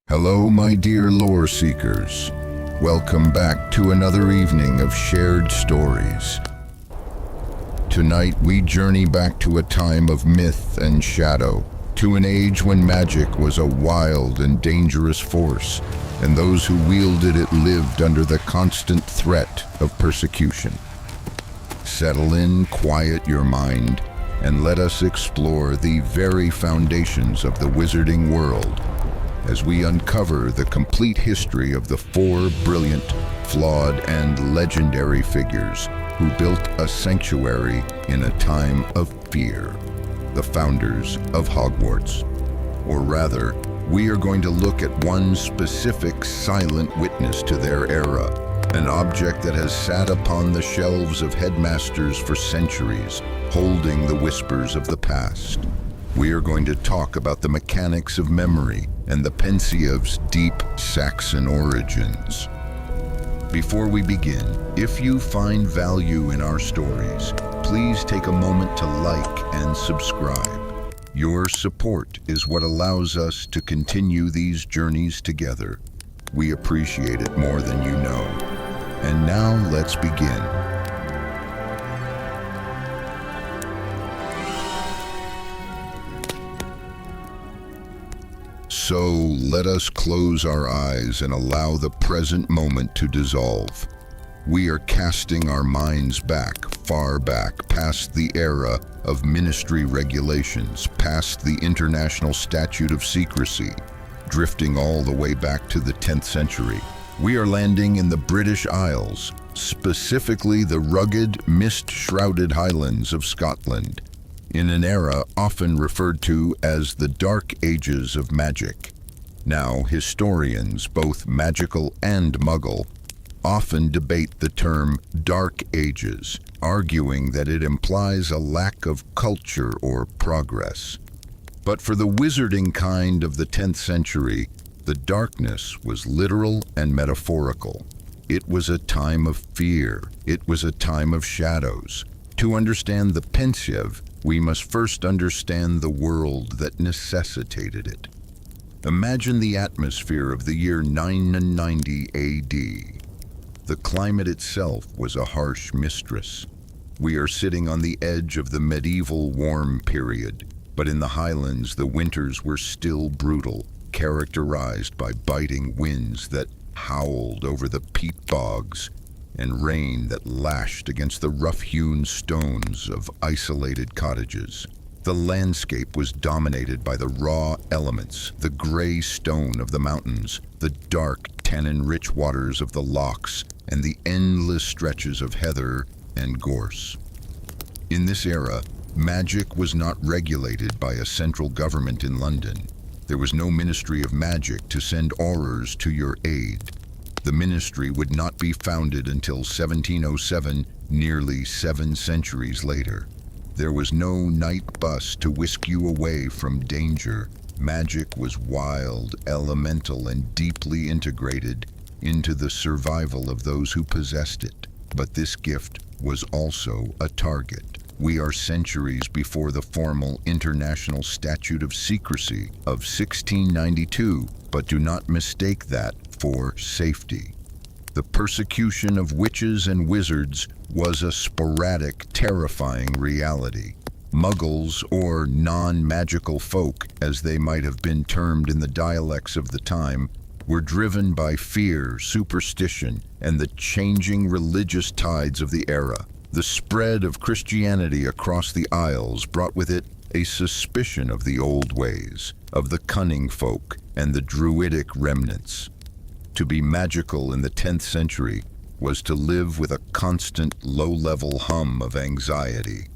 Hello, my dear lore seekers. Welcome back to another evening of shared stories. Tonight we journey back to a time of myth and shadow, to an age when magic was a wild and dangerous force, and those who wielded it lived under the constant threat of persecution. Settle in, quiet your mind, and let us explore the very foundations of the wizarding world as we uncover the complete history of the four brilliant, flawed, and legendary figures who built a sanctuary in a time of fear, the founders of Hogwarts. Or rather, we are going to look at one specific silent witness to their era, an object that has sat upon the shelves of headmasters for centuries, holding the whispers of the past. We are going to talk about the mechanics of memory and the Pensieve's deep Saxon origins. Before we begin, if you find value in our stories, please take a moment to like and subscribe. Your support is what allows us to continue these journeys together. We appreciate it more than you know. And now let's begin. So let us close our eyes and allow the present moment to dissolve. We are casting our minds back, far back, past the era of ministry regulations, past the international statute of secrecy, drifting all the way back to the 10th century. We are landing in the British Isles, specifically the rugged, mist-shrouded Highlands of Scotland, in an era often referred to as the Dark Ages of magic. Now, historians, both magical and muggle, often debate the term Dark Ages, arguing that it implies a lack of culture or progress. But for the wizarding kind of the 10th century, the darkness was literal and metaphorical. It was a time of fear. It was a time of shadows. To understand the Pensieve, we must first understand the world that necessitated it. Imagine the atmosphere of the year 990 AD. The climate itself was a harsh mistress. We are sitting on the edge of the medieval warm period, but in the Highlands the winters were still brutal, characterized by biting winds that howled over the peat bogs and rain that lashed against the rough-hewn stones of isolated cottages. The landscape was dominated by the raw elements, the gray stone of the mountains, the dark, tannin-rich waters of the lochs, and the endless stretches of heather and gorse. In this era, magic was not regulated by a central government in London. There was no Ministry of Magic to send aurors to your aid. The ministry would not be founded until 1707, nearly 7 centuries later. There was no night bus to whisk you away from danger. Magic was wild, elemental, and deeply integrated into the survival of those who possessed it. But this gift was also a target. We are centuries before the formal International Statute of Secrecy of 1692, but do not mistake that for safety. The persecution of witches and wizards was a sporadic, terrifying reality. Muggles, or non-magical folk, as they might have been termed in the dialects of the time, were driven by fear, superstition, and the changing religious tides of the era. The spread of Christianity across the Isles brought with it a suspicion of the old ways, of the cunning folk, and the druidic remnants. To be magical in the 10th century was to live with a constant low-level hum of anxiety.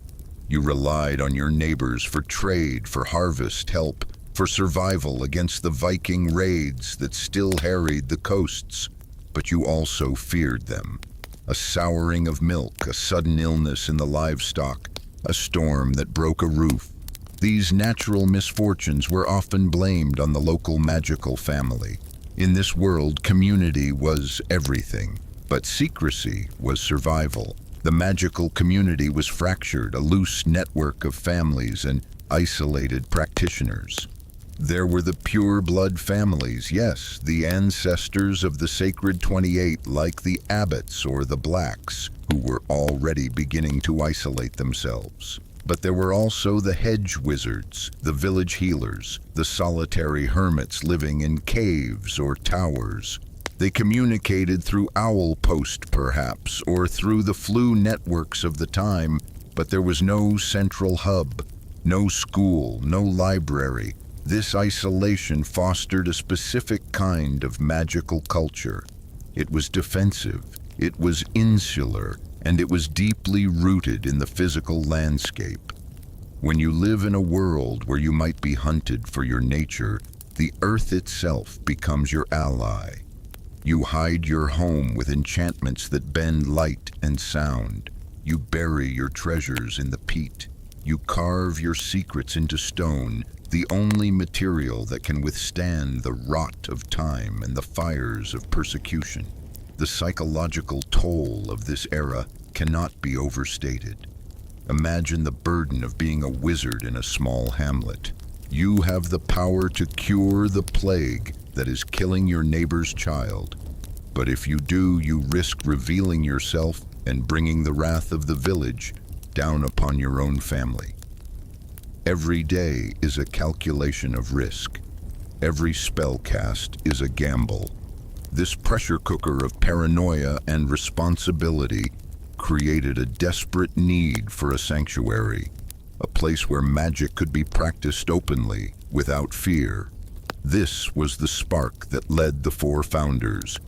You relied on your neighbors for trade, for harvest help, for survival against the Viking raids that still harried the coasts, but you also feared them. A souring of milk, a sudden illness in the livestock, a storm that broke a roof. These natural misfortunes were often blamed on the local magical family. In this world, community was everything, but secrecy was survival. The magical community was fractured, a loose network of families and isolated practitioners. There were the pure-blood families, yes, the ancestors of the Sacred 28, like the abbots or the blacks, who were already beginning to isolate themselves. But there were also the hedge wizards, the village healers, the solitary hermits living in caves or towers. They communicated through owl post, perhaps, or through the flu networks of the time, but there was no central hub, no school, no library. This isolation fostered a specific kind of magical culture. It was defensive, it was insular, and it was deeply rooted in the physical landscape. When you live in a world where you might be hunted for your nature, the earth itself becomes your ally. You hide your home with enchantments that bend light and sound. You bury your treasures in the peat. You carve your secrets into stone, the only material that can withstand the rot of time and the fires of persecution. The psychological toll of this era cannot be overstated. Imagine the burden of being a wizard in a small hamlet. You have the power to cure the plague that is killing your neighbor's child. But if you do, you risk revealing yourself and bringing the wrath of the village down upon your own family. Every day is a calculation of risk. Every spell cast is a gamble. This pressure cooker of paranoia and responsibility created a desperate need for a sanctuary, a place where magic could be practiced openly, without fear. This was the spark that led the four founders,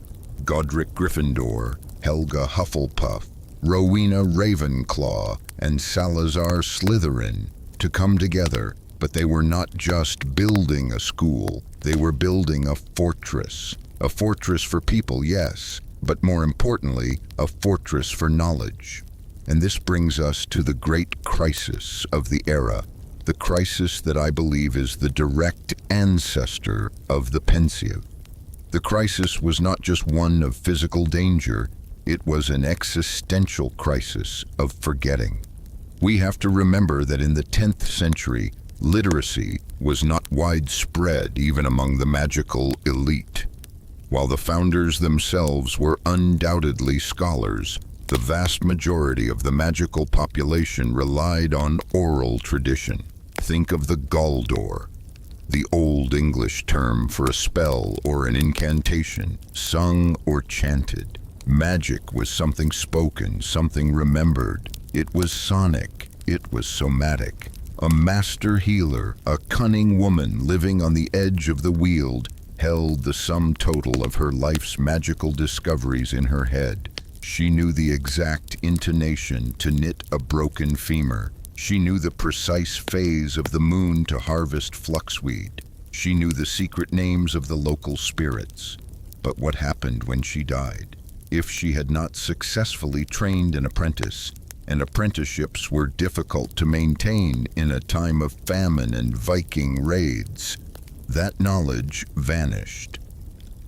Godric Gryffindor, Helga Hufflepuff, Rowena Ravenclaw, and Salazar Slytherin, to come together. But they were not just building a school, they were building a fortress. A fortress for people, yes, but more importantly, a fortress for knowledge. And this brings us to the great crisis of the era, the crisis that I believe is the direct ancestor of the Pensieve. The crisis was not just one of physical danger, it was an existential crisis of forgetting. We have to remember that in the 10th century, literacy was not widespread even among the magical elite. While the founders themselves were undoubtedly scholars, the vast majority of the magical population relied on oral tradition. Think of the Galdor, the Old English term for a spell or an incantation, sung or chanted. Magic was something spoken, something remembered. It was sonic, it was somatic. A master healer, a cunning woman living on the edge of the Weald, held the sum total of her life's magical discoveries in her head. She knew the exact intonation to knit a broken femur. She knew the precise phase of the moon to harvest fluxweed. She knew the secret names of the local spirits. But what happened when she died? If she had not successfully trained an apprentice, and apprenticeships were difficult to maintain in a time of famine and Viking raids, that knowledge vanished.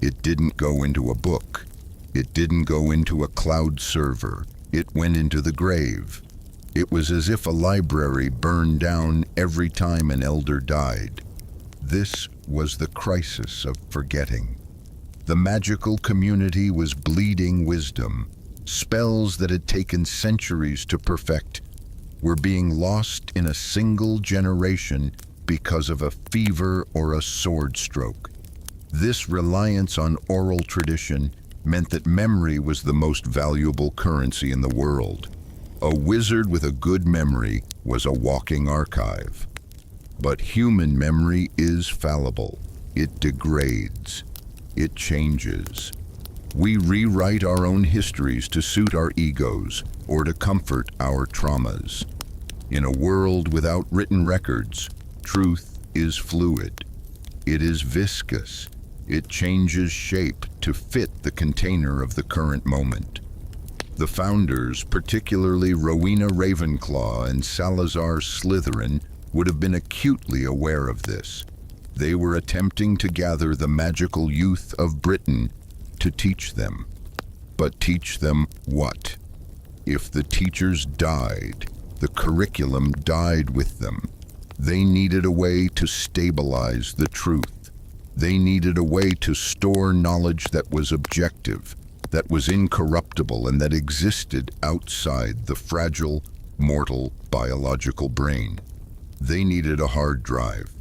It didn't go into a book. It didn't go into a cloud server. It went into the grave. It was as if a library burned down every time an elder died. This was the crisis of forgetting. The magical community was bleeding wisdom. Spells that had taken centuries to perfect were being lost in a single generation because of a fever or a sword stroke. This reliance on oral tradition meant that memory was the most valuable currency in the world. A wizard with a good memory was a walking archive. But human memory is fallible. It degrades. It changes. We rewrite our own histories to suit our egos or to comfort our traumas. In a world without written records, truth is fluid. It is viscous. It changes shape to fit the container of the current moment. The founders, particularly Rowena Ravenclaw and Salazar Slytherin, would have been acutely aware of this. They were attempting to gather the magical youth of Britain to teach them. But teach them what? If the teachers died, the curriculum died with them. They needed a way to stabilize the truth. They needed a way to store knowledge that was objective, that was incorruptible, and that existed outside the fragile, mortal, biological brain. They needed a hard drive.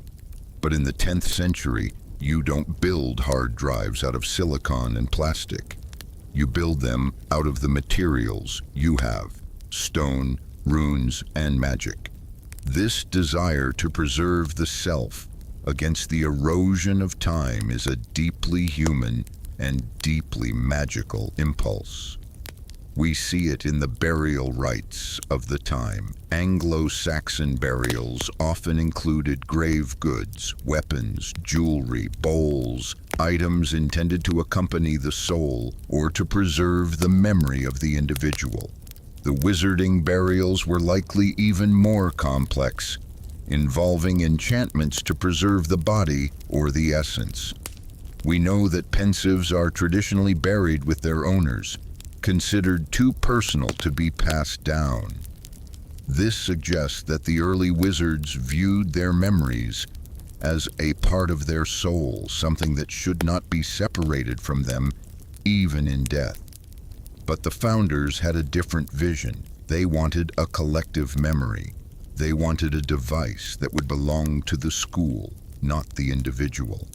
But in the 10th century, you don't build hard drives out of silicon and plastic. You build them out of the materials you have: stone, runes, and magic. This desire to preserve the self against the erosion of time is a deeply human and deeply magical impulse. We see it in the burial rites of the time. Anglo-Saxon burials often included grave goods, weapons, jewelry, bowls, items intended to accompany the soul or to preserve the memory of the individual. The wizarding burials were likely even more complex, involving enchantments to preserve the body or the essence. We know that Pensieves are traditionally buried with their owners, considered too personal to be passed down. This suggests that the early wizards viewed their memories as a part of their soul, something that should not be separated from them, even in death. But the founders had a different vision. They wanted a collective memory. They wanted a device that would belong to the school, not the individual.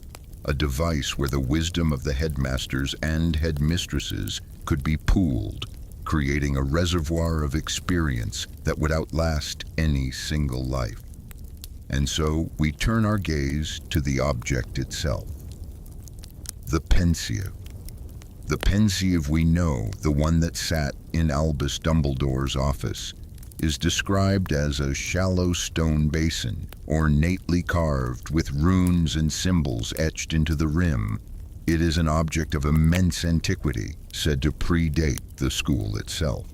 A device where the wisdom of the headmasters and headmistresses could be pooled, creating a reservoir of experience that would outlast any single life. And so we turn our gaze to the object itself. The Pensieve. The Pensieve we know, the one that sat in Albus Dumbledore's office, is described as a shallow stone basin, ornately carved with runes and symbols etched into the rim. It is an object of immense antiquity, said to predate the school itself.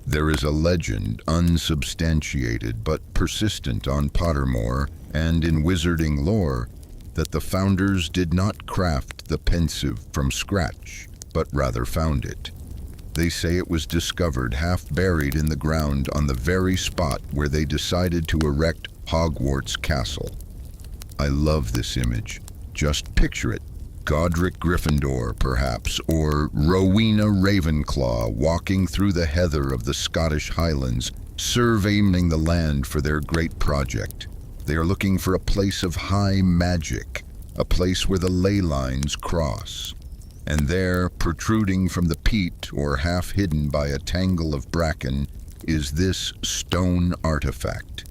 There is a legend, unsubstantiated but persistent on Pottermore and in wizarding lore, that the founders did not craft the Pensieve from scratch, but rather found it. They say it was discovered half buried in the ground on the very spot where they decided to erect Hogwarts Castle. I love this image. Just picture it. Godric Gryffindor, perhaps, or Rowena Ravenclaw walking through the heather of the Scottish Highlands, surveying the land for their great project. They are looking for a place of high magic, a place where the ley lines cross. And there, protruding from the peat or half hidden by a tangle of bracken, is this stone artifact,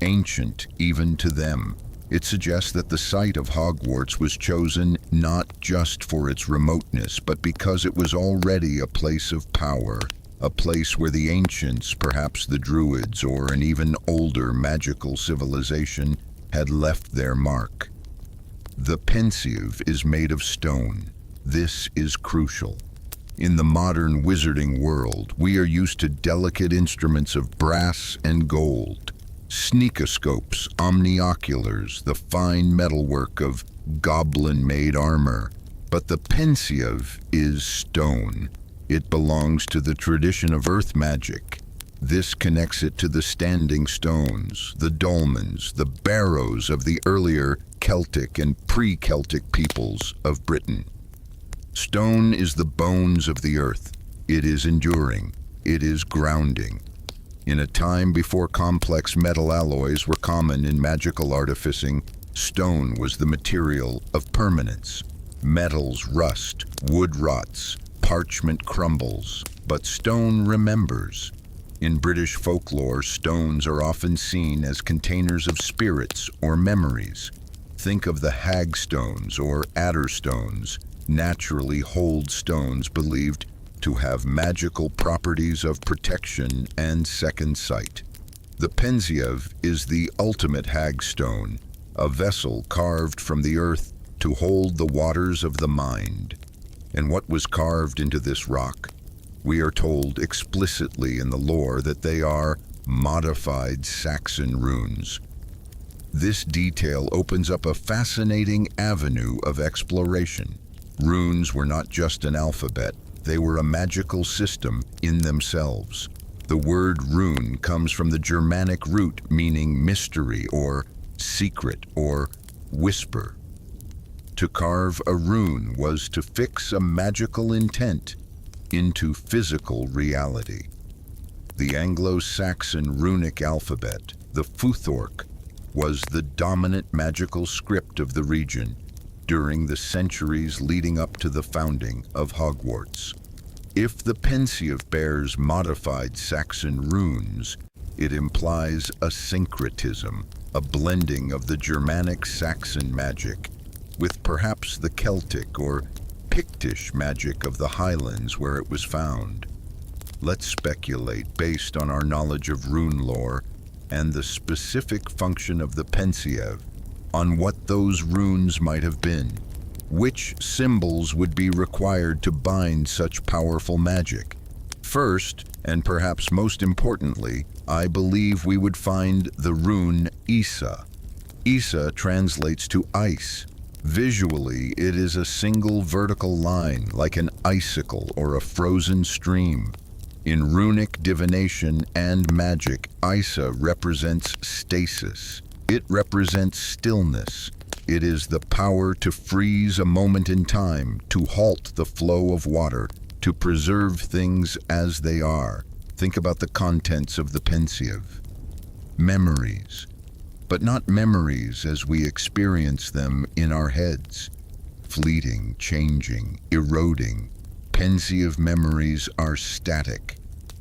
ancient even to them. It suggests that the site of Hogwarts was chosen not just for its remoteness, but because it was already a place of power, a place where the ancients, perhaps the Druids or an even older magical civilization, had left their mark. The Pensieve is made of stone. This is crucial. In the modern wizarding world, we are used to delicate instruments of brass and gold, sneakoscopes, omnioculars, the fine metalwork of goblin-made armor. But the Pensieve is stone. It belongs to the tradition of earth magic. This connects it to the standing stones, the dolmens, the barrows of the earlier Celtic and pre-Celtic peoples of Britain. Stone is the bones of the earth. It is enduring. It is grounding. In a time before complex metal alloys were common in magical artificing, stone was the material of permanence. Metals rust, wood rots, parchment crumbles, but stone remembers. In British folklore, stones are often seen as containers of spirits or memories. Think of the hagstones or adder stones, naturally hold stones believed to have magical properties of protection and second sight. The Pensieve is the ultimate hagstone, a vessel carved from the earth to hold the waters of the mind. And what was carved into this rock? We are told explicitly in the lore that they are modified Saxon runes. This detail opens up a fascinating avenue of exploration. Runes were not just an alphabet, they were a magical system in themselves. The word rune comes from the Germanic root meaning mystery or secret, or whisper. To carve a rune was to fix a magical intent into physical reality. The Anglo-Saxon runic alphabet, the Futhorc, was the dominant magical script of the region during the centuries leading up to the founding of Hogwarts. If the Pensieve bears modified Saxon runes, it implies a syncretism, a blending of the Germanic Saxon magic with perhaps the Celtic or Pictish magic of the Highlands where it was found. Let's speculate based on our knowledge of rune lore and the specific function of the Pensieve on what those runes might have been. Which symbols would be required to bind such powerful magic? First, and perhaps most importantly, I believe we would find the rune Isa. Isa translates to ice. Visually, it is a single vertical line, like an icicle or a frozen stream. In runic divination and magic, Isa represents stasis. It represents stillness. It is the power to freeze a moment in time, to halt the flow of water, to preserve things as they are. Think about the contents of the Pensieve. Memories, but not memories as we experience them in our heads. Fleeting, changing, eroding. Pensieve memories are static.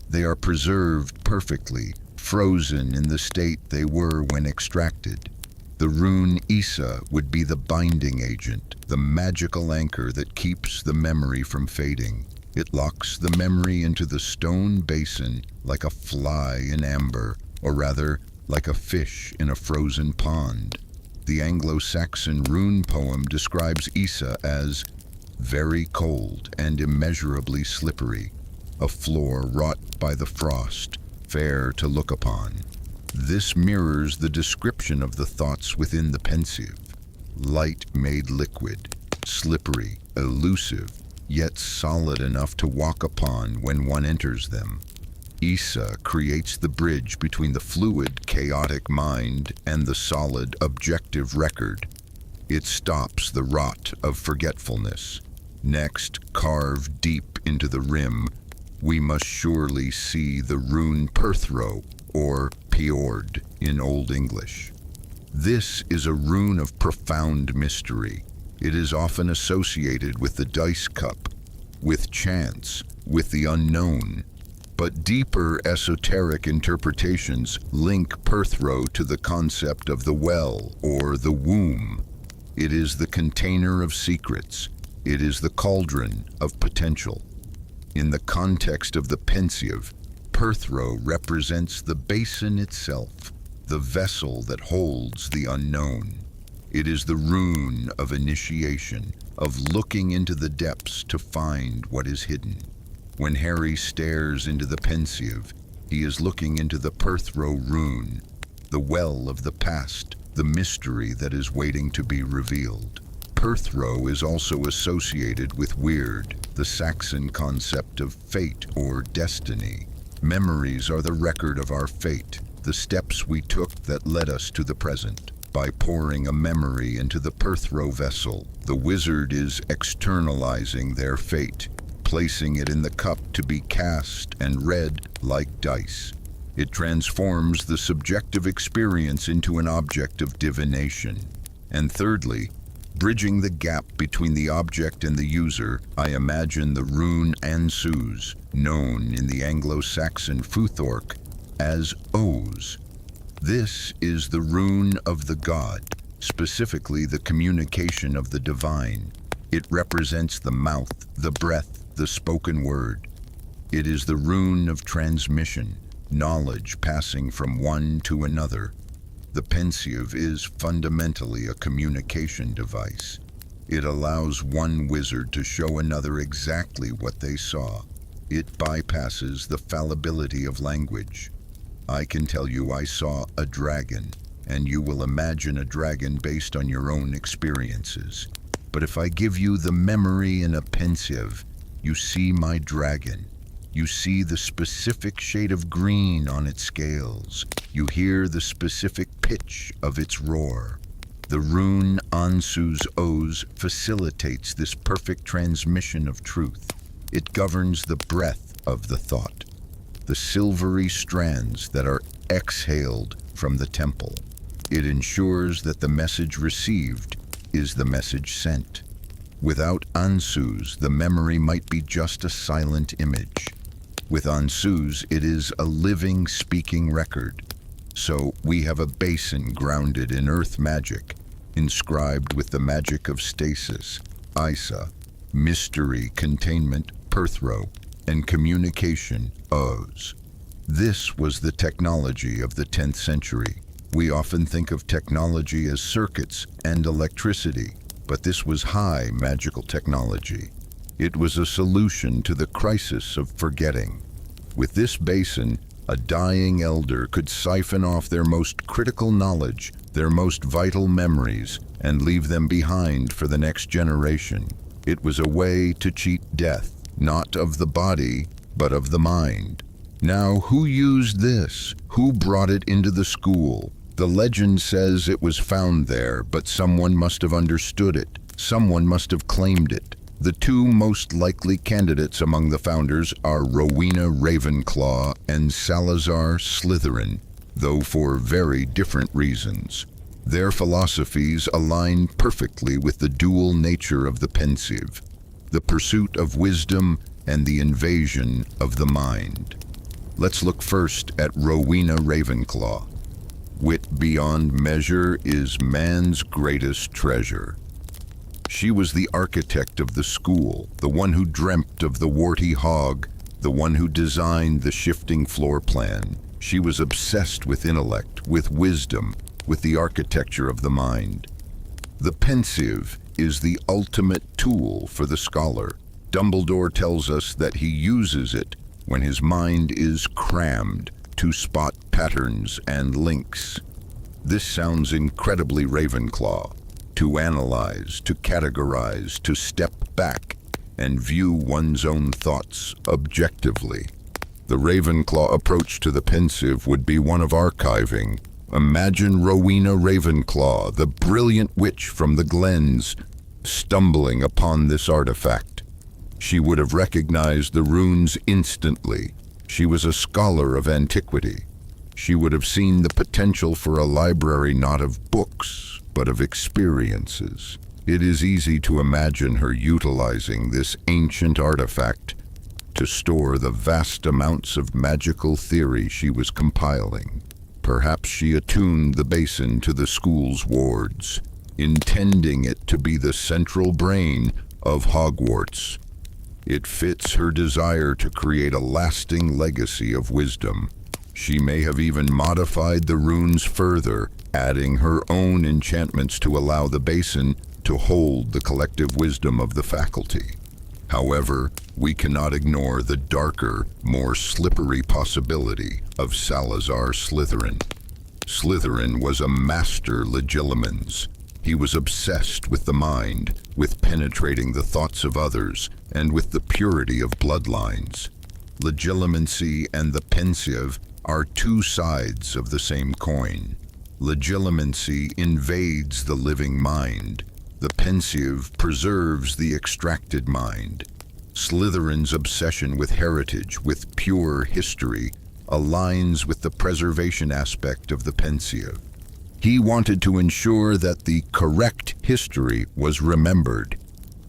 They are preserved perfectly, frozen in the state they were when extracted. The rune Isa would be the binding agent, the magical anchor that keeps the memory from fading. It locks the memory into the stone basin like a fly in amber, or rather, like a fish in a frozen pond. The Anglo-Saxon rune poem describes Isa as very cold and immeasurably slippery, a floor wrought by the frost, fair to look upon. This mirrors the description of the thoughts within the Pensieve. Light made liquid, slippery, elusive, yet solid enough to walk upon when one enters them. Isa creates the bridge between the fluid, chaotic mind and the solid, objective record. It stops the rot of forgetfulness. Next, carved deep into the rim, we must surely see the rune Perthro, or Piord in Old English. This is a rune of profound mystery. It is often associated with the dice cup, with chance, with the unknown. But deeper esoteric interpretations link Perthro to the concept of the well or the womb. It is the container of secrets. It is the cauldron of potential. In the context of the Pensieve, Perthro represents the basin itself, the vessel that holds the unknown. It is the rune of initiation, of looking into the depths to find what is hidden. When Harry stares into the Pensieve, he is looking into the Perthro rune, the well of the past, the mystery that is waiting to be revealed. Perthro is also associated with weird, the Saxon concept of fate or destiny. Memories are the record of our fate, the steps we took that led us to the present. By pouring a memory into the Perthro vessel, the wizard is externalizing their fate, placing it in the cup to be cast and read like dice. It transforms the subjective experience into an object of divination. And thirdly, bridging the gap between the object and the user, I imagine the rune Ansuz, known in the Anglo-Saxon Futhorc as Oz. This is the rune of the god, specifically the communication of the divine. It represents the mouth, the breath, the spoken word. It is the rune of transmission, knowledge passing from one to another. The Pensieve is fundamentally a communication device. It allows one wizard to show another exactly what they saw. It bypasses the fallibility of language. I can tell you I saw a dragon, and you will imagine a dragon based on your own experiences. But if I give you the memory in a Pensieve, you see my dragon. You see the specific shade of green on its scales. You hear the specific pitch of its roar. The rune Ansu's O's facilitates this perfect transmission of truth. It governs the breath of the thought, the silvery strands that are exhaled from the temple. It ensures that the message received is the message sent. Without Ansus, the memory might be just a silent image. With Ansus, it is a living, speaking record. So we have a basin grounded in earth magic, inscribed with the magic of stasis, Isa, mystery, containment, Perthro, and communication, O's. This was the technology of the 10th century. We often think of technology as circuits and electricity, but this was high magical technology. It was a solution to the crisis of forgetting. With this basin, a dying elder could siphon off their most critical knowledge, their most vital memories, and leave them behind for the next generation. It was a way to cheat death, not of the body, but of the mind. Now, who used this? Who brought it into the school? The legend says it was found there, but someone must have understood it. Someone must have claimed it. The two most likely candidates among the founders are Rowena Ravenclaw and Salazar Slytherin, though for very different reasons. Their philosophies align perfectly with the dual nature of the Pensieve, the pursuit of wisdom and the invasion of the mind. Let's look first at Rowena Ravenclaw. Wit beyond measure is man's greatest treasure. She was the architect of the school, the one who dreamt of the warty hog, the one who designed the shifting floor plan. She was obsessed with intellect, with wisdom, with the architecture of the mind. The Pensieve is the ultimate tool for the scholar. Dumbledore tells us that he uses it when his mind is crammed to spot patterns and links. This sounds incredibly Ravenclaw. To analyze, to categorize, to step back and view one's own thoughts objectively. The Ravenclaw approach to the Pensieve would be one of archiving. Imagine Rowena Ravenclaw, the brilliant witch from the Glens, stumbling upon this artifact. She would have recognized the runes instantly. She was a scholar of antiquity. She would have seen the potential for a library not of books, but of experiences. It is easy to imagine her utilizing this ancient artifact to store the vast amounts of magical theory she was compiling. Perhaps she attuned the basin to the school's wards, intending it to be the central brain of Hogwarts. It fits her desire to create a lasting legacy of wisdom. She may have even modified the runes further, adding her own enchantments to allow the basin to hold the collective wisdom of the faculty. However, we cannot ignore the darker, more slippery possibility of Salazar Slytherin. Slytherin was a master legilimens. He was obsessed with the mind, with penetrating the thoughts of others, and with the purity of bloodlines. Legilimency and the Pensieve are two sides of the same coin. Legilimency invades the living mind. The Pensieve preserves the extracted mind. Slytherin's obsession with heritage, with pure history, aligns with the preservation aspect of the Pensieve. He wanted to ensure that the correct history was remembered.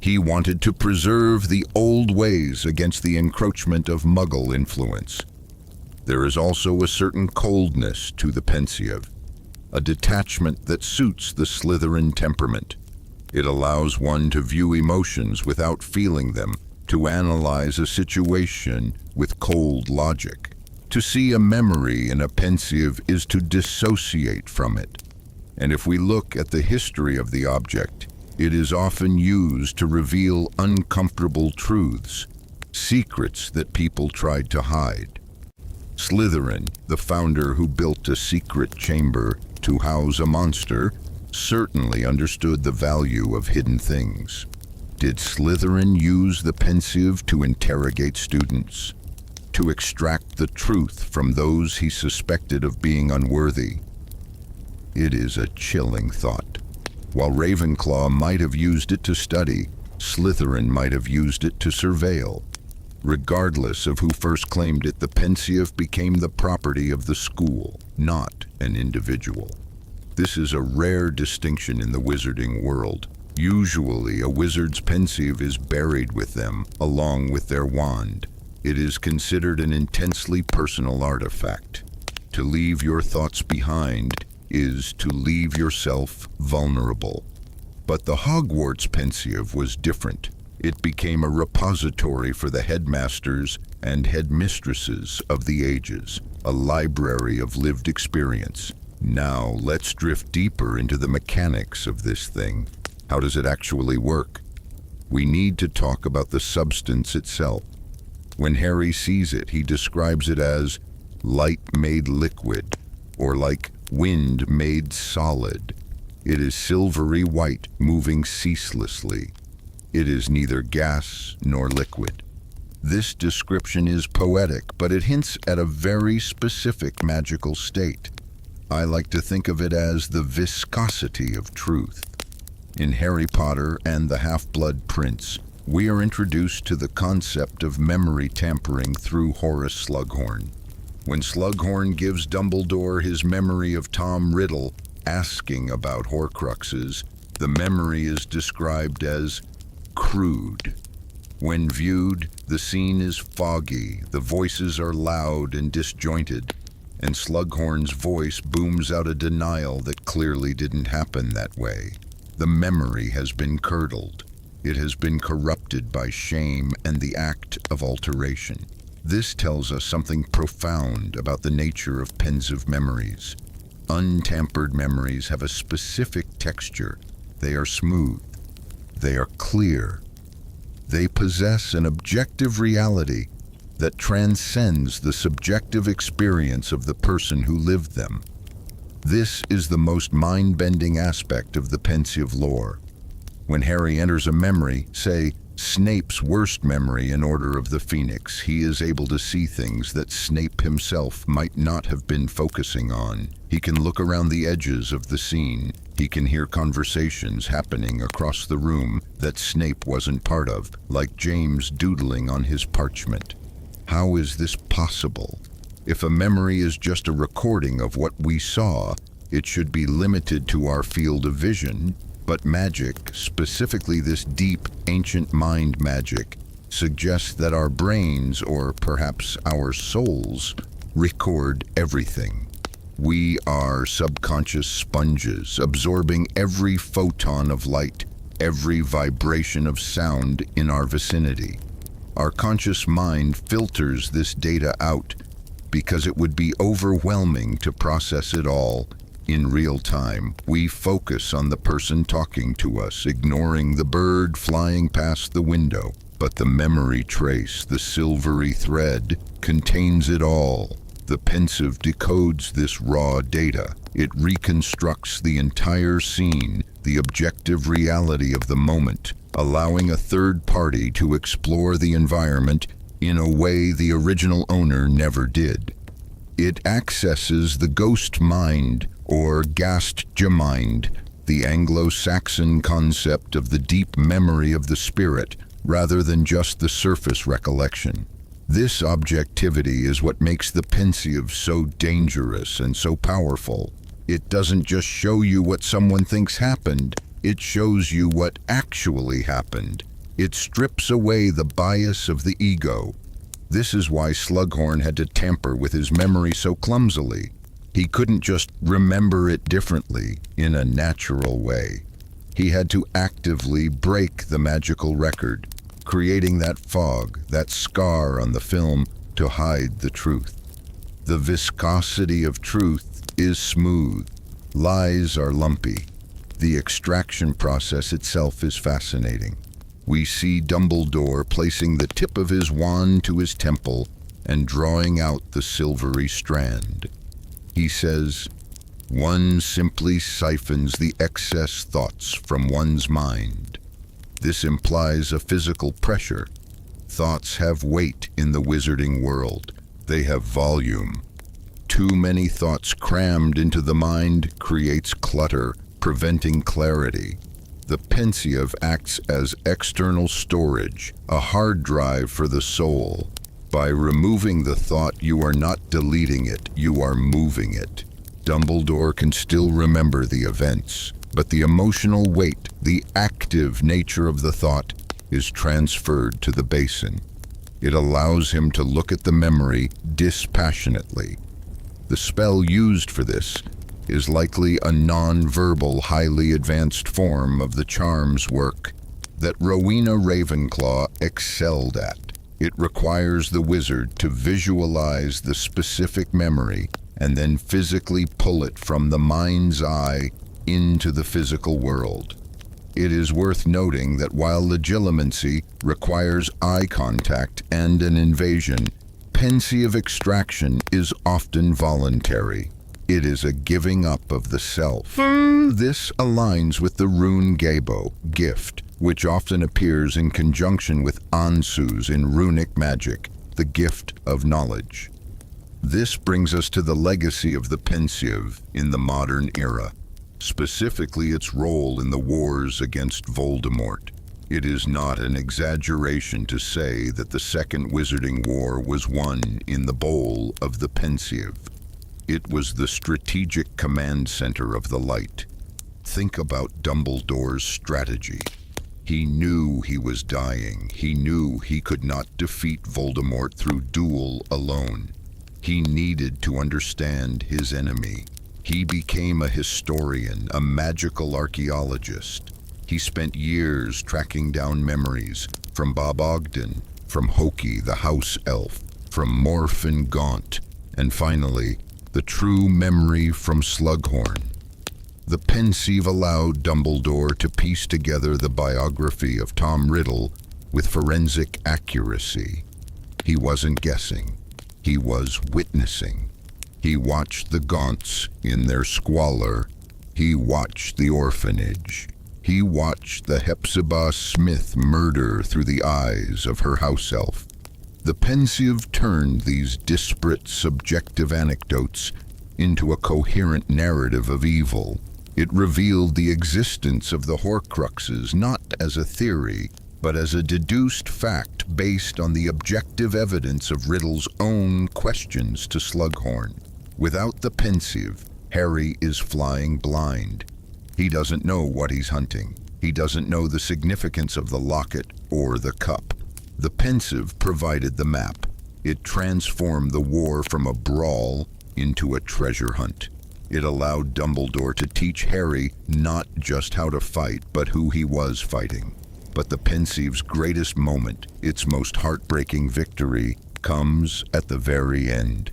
He wanted to preserve the old ways against the encroachment of Muggle influence. There is also a certain coldness to the Pensieve, a detachment that suits the Slytherin temperament. It allows one to view emotions without feeling them, to analyze a situation with cold logic. To see a memory in a Pensieve is to dissociate from it. And if we look at the history of the object, it is often used to reveal uncomfortable truths, secrets that people tried to hide. Slytherin, the founder who built a secret chamber to house a monster, certainly understood the value of hidden things. Did Slytherin use the Pensieve to interrogate students? to extract the truth from those he suspected of being unworthy. It is a chilling thought. While Ravenclaw might have used it to study, Slytherin might have used it to surveil. Regardless of who first claimed it, the Pensieve became the property of the school, not an individual. This is a rare distinction in the wizarding world. Usually, a wizard's Pensieve is buried with them, along with their wand. It is considered an intensely personal artifact. To leave your thoughts behind is to leave yourself vulnerable. But the Hogwarts Pensieve was different. It became a repository for the headmasters and headmistresses of the ages, a library of lived experience. Now, let's drift deeper into the mechanics of this thing. How does it actually work? We need to talk about the substance itself. When Harry sees it, he describes it as light made liquid, or like wind made solid. It is silvery white, moving ceaselessly. It is neither gas nor liquid. This description is poetic, but it hints at a very specific magical state. I like to think of it as the viscosity of truth. In Harry Potter and the Half-Blood Prince, we are introduced to the concept of memory tampering through Horace Slughorn. When Slughorn gives Dumbledore his memory of Tom Riddle asking about Horcruxes, the memory is described as crude. When viewed, the scene is foggy, the voices are loud and disjointed, and Slughorn's voice booms out a denial that clearly didn't happen that way. The memory has been curdled. It has been corrupted by shame and the act of alteration. This tells us something profound about the nature of Pensieve memories. Untampered memories have a specific texture. They are smooth. They are clear. They possess an objective reality that transcends the subjective experience of the person who lived them. This is the most mind-bending aspect of the Pensieve lore. When Harry enters a memory, say, Snape's worst memory in Order of the Phoenix, he is able to see things that Snape himself might not have been focusing on. He can look around the edges of the scene. He can hear conversations happening across the room that Snape wasn't part of, like James doodling on his parchment. How is this possible? If a memory is just a recording of what we saw, it should be limited to our field of vision. But magic, specifically this deep, ancient mind magic, suggests that our brains, or perhaps our souls, record everything. We are subconscious sponges, absorbing every photon of light, every vibration of sound in our vicinity. Our conscious mind filters this data out because it would be overwhelming to process it all. In real time, we focus on the person talking to us, ignoring the bird flying past the window. But the memory trace, the silvery thread, contains it all. The Pensieve decodes this raw data. It reconstructs the entire scene, the objective reality of the moment, allowing a third party to explore the environment in a way the original owner never did. It accesses the ghost mind, or Gastgemind, the Anglo-Saxon concept of the deep memory of the spirit, rather than just the surface recollection. This objectivity is what makes the Pensieve so dangerous and so powerful. It doesn't just show you what someone thinks happened, it shows you what actually happened. It strips away the bias of the ego. This is why Slughorn had to tamper with his memory so clumsily. He couldn't just remember it differently, in a natural way. He had to actively break the magical record, creating that fog, that scar on the film to hide the truth. The viscosity of truth is smooth. Lies are lumpy. The extraction process itself is fascinating. We see Dumbledore placing the tip of his wand to his temple and drawing out the silvery strand. He says, "One simply siphons the excess thoughts from one's mind." This implies a physical pressure. Thoughts have weight in the wizarding world. They have volume. Too many thoughts crammed into the mind creates clutter, preventing clarity. The Pensieve acts as external storage, a hard drive for the soul. By removing the thought, you are not deleting it, you are moving it. Dumbledore can still remember the events, but the emotional weight, the active nature of the thought, is transferred to the basin. It allows him to look at the memory dispassionately. The spell used for this is likely a non-verbal, highly advanced form of the charms work that Rowena Ravenclaw excelled at. It requires the wizard to visualize the specific memory and then physically pull it from the mind's eye into the physical world. It is worth noting that while legilimency requires eye contact and an invasion, Pensieve extraction is often voluntary. It is a giving up of the self. This aligns with the rune gabo, gift, which often appears in conjunction with ansus in runic magic, the gift of knowledge. This brings us to the legacy of the Pensieve in the modern era, specifically its role in the wars against Voldemort. It is not an exaggeration to say that the Second Wizarding War was won in the bowl of the Pensieve. It was the strategic command center of the light. Think about Dumbledore's strategy. He knew he was dying. He knew he could not defeat Voldemort through duel alone. He needed to understand his enemy. He became a historian, a magical archaeologist. He spent years tracking down memories from Bob Ogden, from Hokey the house elf, from Morphin Gaunt, and finally, the true memory from Slughorn. The Pensieve allowed Dumbledore to piece together the biography of Tom Riddle with forensic accuracy. He wasn't guessing. He was witnessing. He watched the Gaunts in their squalor. He watched the orphanage. He watched the Hepzibah Smith murder through the eyes of her house elf. The Pensieve turned these disparate subjective anecdotes into a coherent narrative of evil. It revealed the existence of the Horcruxes not as a theory, but as a deduced fact based on the objective evidence of Riddle's own questions to Slughorn. Without the Pensieve, Harry is flying blind. He doesn't know what he's hunting. He doesn't know the significance of the locket or the cup. The Pensieve provided the map. It transformed the war from a brawl into a treasure hunt. It allowed Dumbledore to teach Harry not just how to fight, but who he was fighting. But the Pensieve's greatest moment, its most heartbreaking victory, comes at the very end.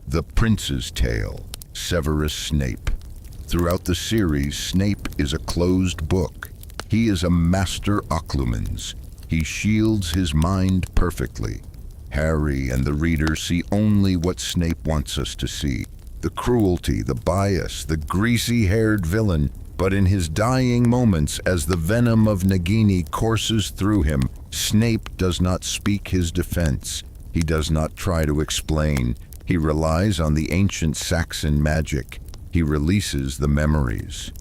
The Prince's Tale, Severus Snape. Throughout the series, Snape is a closed book. He is a master occlumens. He shields his mind perfectly. Harry and the reader see only what Snape wants us to see. The cruelty, the bias, the greasy-haired villain. But in his dying moments, as the venom of Nagini courses through him, Snape does not speak his defense. He does not try to explain. He relies on the ancient Saxon magic. He releases the memories.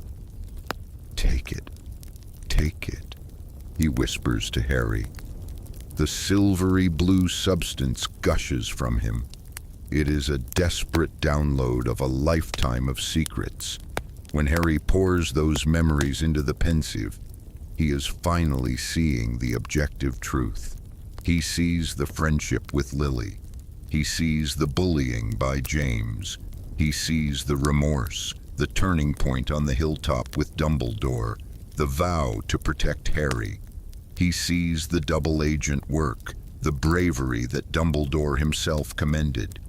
"Take it, take it," he whispers to Harry. The silvery blue substance gushes from him. It is a desperate download of a lifetime of secrets. When Harry pours those memories into the Pensieve, he is finally seeing the objective truth. He sees the friendship with Lily. He sees the bullying by James. He sees the remorse, the turning point on the hilltop with Dumbledore, the vow to protect Harry. He sees the double agent work, the bravery that Dumbledore himself commended.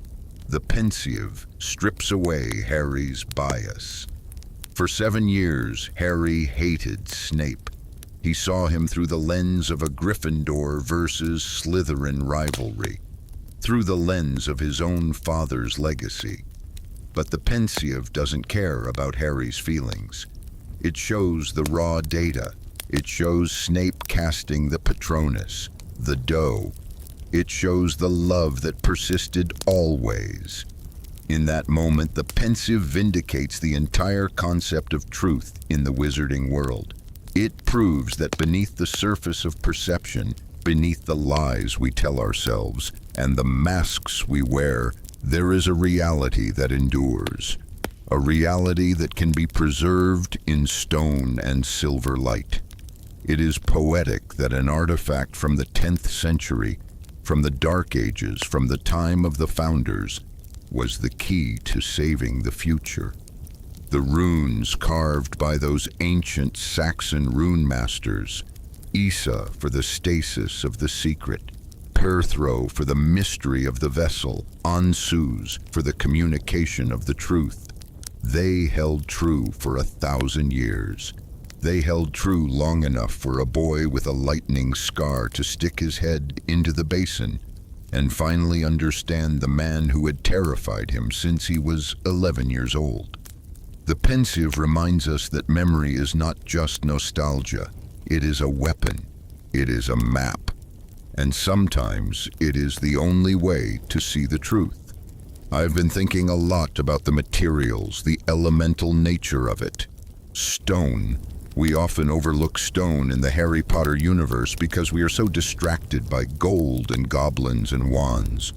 The Pensieve strips away Harry's bias. For 7 years, Harry hated Snape. He saw him through the lens of a Gryffindor versus Slytherin rivalry, through the lens of his own father's legacy. But the Pensieve doesn't care about Harry's feelings. It shows the raw data. It shows Snape casting the Patronus, the doe, It shows the love that persisted always. In that moment, the Pensieve vindicates the entire concept of truth in the wizarding world. It proves that beneath the surface of perception, beneath the lies we tell ourselves, and the masks we wear, there is a reality that endures. A reality that can be preserved in stone and silver light. It is poetic that an artifact from the 10th century, from the Dark Ages, from the time of the founders, was the key to saving the future. The runes carved by those ancient Saxon rune masters, Isa for the stasis of the secret, Perthro for the mystery of the vessel, Ansuz for the communication of the truth. They held true for 1,000 years. They held true long enough for a boy with a lightning scar to stick his head into the basin and finally understand the man who had terrified him since he was 11 years old. The Pensieve reminds us that memory is not just nostalgia. It is a weapon. It is a map. And sometimes it is the only way to see the truth. I've been thinking a lot about the materials, the elemental nature of it. Stone. We often overlook stone in the Harry Potter universe because we are so distracted by gold and goblins and wands.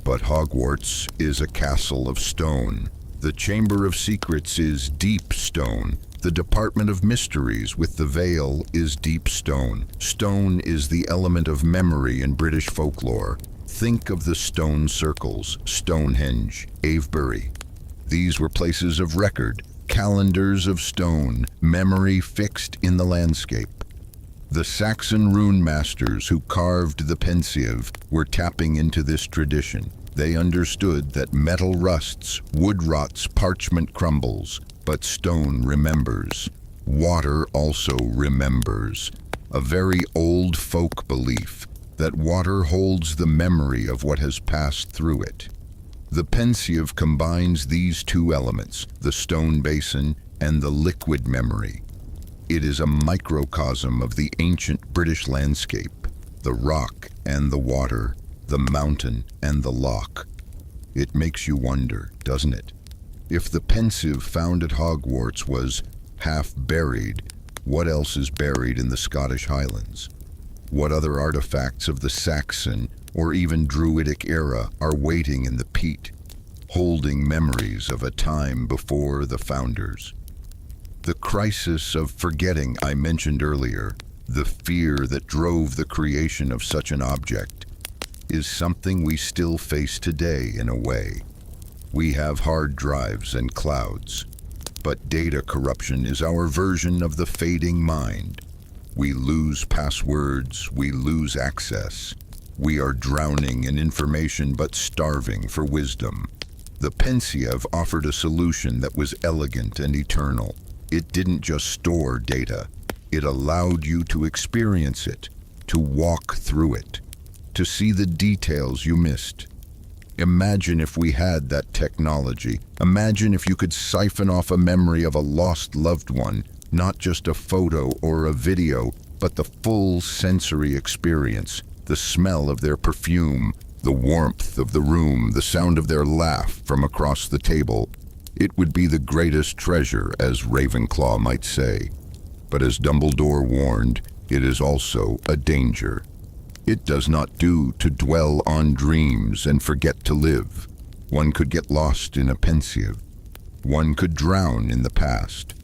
But Hogwarts is a castle of stone. The Chamber of Secrets is deep stone. The Department of Mysteries with the veil is deep stone. Stone is the element of memory in British folklore. Think of the stone circles, Stonehenge, Avebury. These were places of record, calendars of stone, memory fixed in the landscape. The Saxon rune masters who carved the Pensieve were tapping into this tradition. They understood that metal rusts, wood rots, parchment crumbles, but stone remembers. Water also remembers. A very old folk belief that water holds the memory of what has passed through it. The Pensieve combines these two elements, the stone basin and the liquid memory. It is a microcosm of the ancient British landscape, the rock and the water, the mountain and the loch. It makes you wonder, doesn't it? If the Pensieve found at Hogwarts was half buried, what else is buried in the Scottish Highlands? What other artifacts of the Saxon or even Druidic era are waiting in the peat, holding memories of a time before the founders? The crisis of forgetting I mentioned earlier, the fear that drove the creation of such an object, is something we still face today in a way. We have hard drives and clouds, but data corruption is our version of the fading mind. We lose passwords, we lose access. We are drowning in information but starving for wisdom. The Pensieve offered a solution that was elegant and eternal. It didn't just store data. It allowed you to experience it, to walk through it, to see the details you missed. Imagine if we had that technology. Imagine if you could siphon off a memory of a lost loved one, not just a photo or a video, but the full sensory experience, the smell of their perfume, the warmth of the room, the sound of their laugh from across the table. It would be the greatest treasure, as Ravenclaw might say. But as Dumbledore warned, it is also a danger. It does not do to dwell on dreams and forget to live. One could get lost in a Pensieve. One could drown in the past.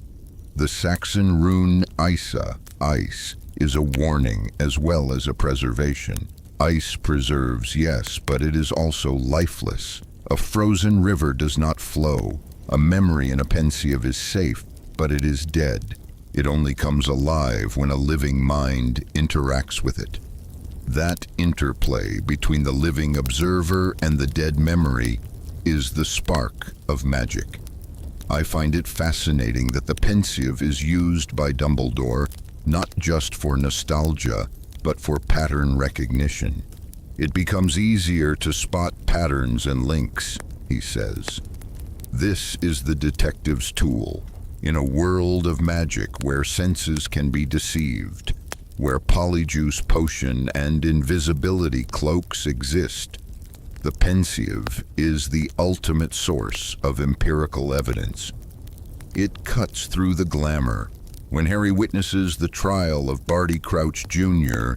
The Saxon rune Isa, ice, is a warning as well as a preservation. Ice preserves, yes, but it is also lifeless. A frozen river does not flow. A memory in a Pensieve is safe, but it is dead. It only comes alive when a living mind interacts with it. That interplay between the living observer and the dead memory is the spark of magic. I find it fascinating that the Pensieve is used by Dumbledore not just for nostalgia, but for pattern recognition. It becomes easier to spot patterns and links, he says. This is the detective's tool. In a world of magic where senses can be deceived, where polyjuice potion and invisibility cloaks exist. The Pensieve is the ultimate source of empirical evidence. It cuts through the glamour. When Harry witnesses the trial of Barty Crouch Jr.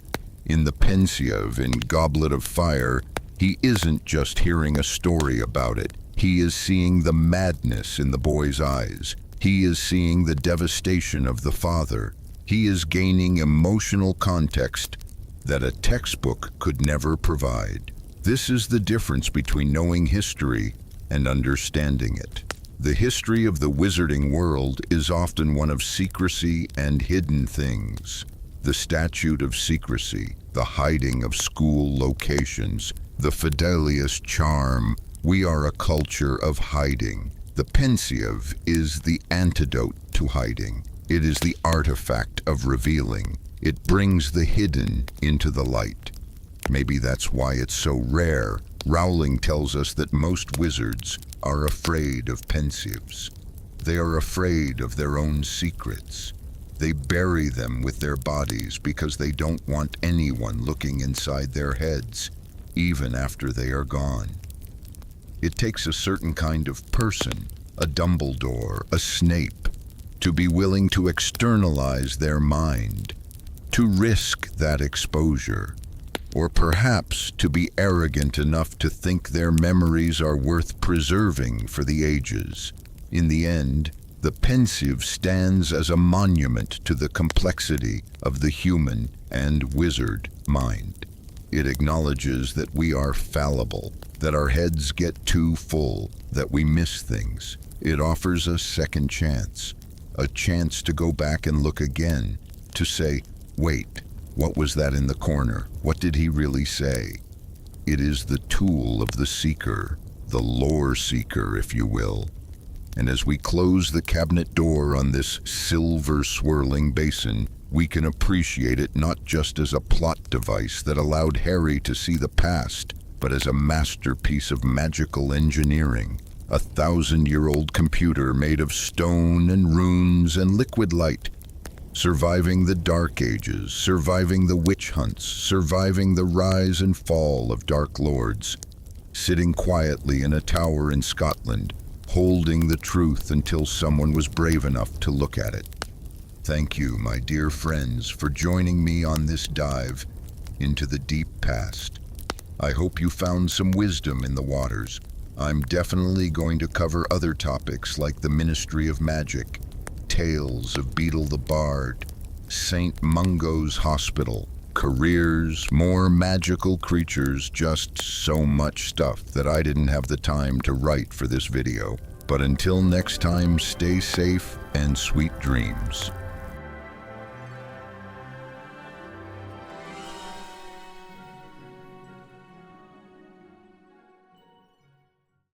in the Pensieve in Goblet of Fire, he isn't just hearing a story about it. He is seeing the madness in the boy's eyes. He is seeing the devastation of the father. He is gaining emotional context that a textbook could never provide. This is the difference between knowing history and understanding it. The history of the wizarding world is often one of secrecy and hidden things. The statute of secrecy, the hiding of school locations, the Fidelius charm. We are a culture of hiding. The Pensieve is the antidote to hiding. It is the artifact of revealing. It brings the hidden into the light. Maybe that's why it's so rare. Rowling tells us that most wizards are afraid of Pensieves. They are afraid of their own secrets. They bury them with their bodies because they don't want anyone looking inside their heads, even after they are gone. It takes a certain kind of person, a Dumbledore, a Snape, to be willing to externalize their mind, to risk that exposure, or perhaps to be arrogant enough to think their memories are worth preserving for the ages. In the end, the Pensieve stands as a monument to the complexity of the human and wizard mind. It acknowledges that we are fallible, that our heads get too full, that we miss things. It offers a second chance, a chance to go back and look again, to say, wait, what was that in the corner? What did he really say? It is the tool of the seeker, the lore seeker, if you will. And as we close the cabinet door on this silver swirling basin, we can appreciate it not just as a plot device that allowed Harry to see the past, but as a masterpiece of magical engineering, a 1,000-year-old computer made of stone and runes and liquid light, surviving the Dark Ages, surviving the witch hunts, surviving the rise and fall of Dark Lords, sitting quietly in a tower in Scotland, holding the truth until someone was brave enough to look at it. Thank you, my dear friends, for joining me on this dive into the deep past. I hope you found some wisdom in the waters. I'm definitely going to cover other topics like the Ministry of Magic, tales of Beetle the Bard, St. Mungo's Hospital, careers, more magical creatures, just so much stuff that I didn't have the time to write for this video. But until next time, stay safe and sweet dreams.